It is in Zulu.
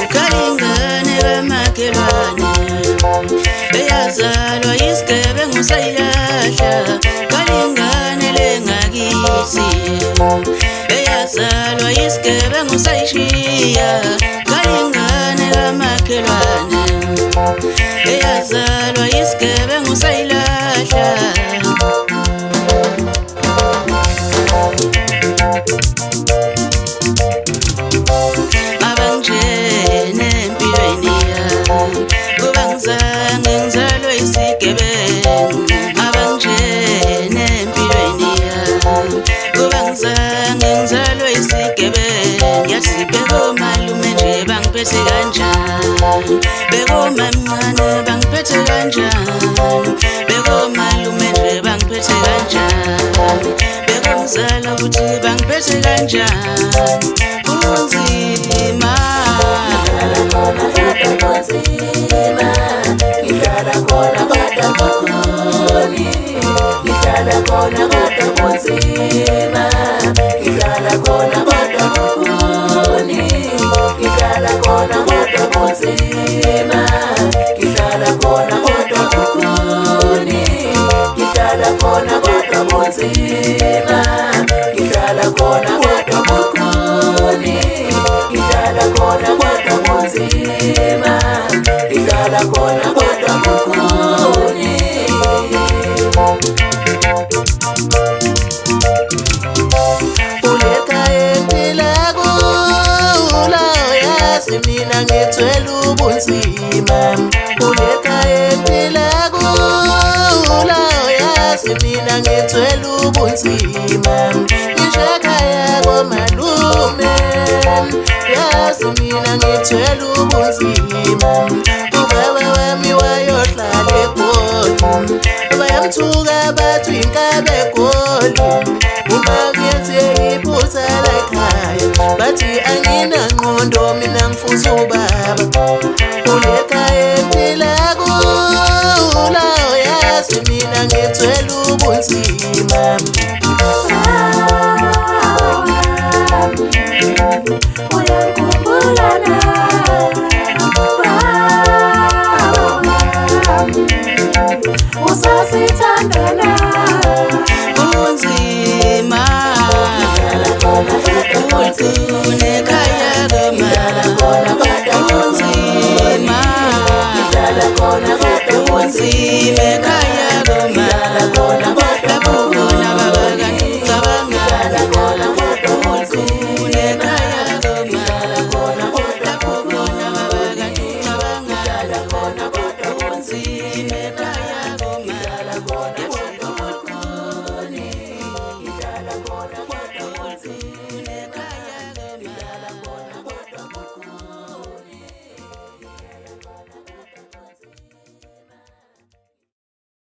Ukalingane kamakhelwane eyazalwa yisigebengu sayilahla. Kalingane lengakithi eyazalwa yisigebengu sayishiya. Kalingane kamakhelwane eyazalwa yisigebengu sayilahla. Beko malume nje bangiphethe kanjani, beko mamncane bangiphethe kanjani, beko malume nje bangiphethe kanjani, beko mzala ukuthi bangiphethe kanjani. Kunzima ngihlala khona kodwa kukhuni, ngihlala khona kodwa kunzima, ngihlala khona kodwa kukhuni, ngihlala khona kodwa kunzima, ngihlala khona kodwa kukhuni, ngihlala khona kodwa kunzima, ngihlala khona kodwa kukhuni, ngihlala khona kodwa kunzima, ngihlala khona kodwa kukhuni. Mina ngithwele ubunzima ulekhaya ephila kulo, yazi mina ngithwele ubunzima ngishakhaya komalume, yazi mina ngithwele ubunzima. Ubaba wami wayohlala eGoli, bayamthuka bathi inkabe eGoli. Uma kuyenze iphutha lakhaya bathi anginangqondo mina ngifuna ubaba. Ulekhaya ephila kulo, yazi mina ngithwele ubunzima.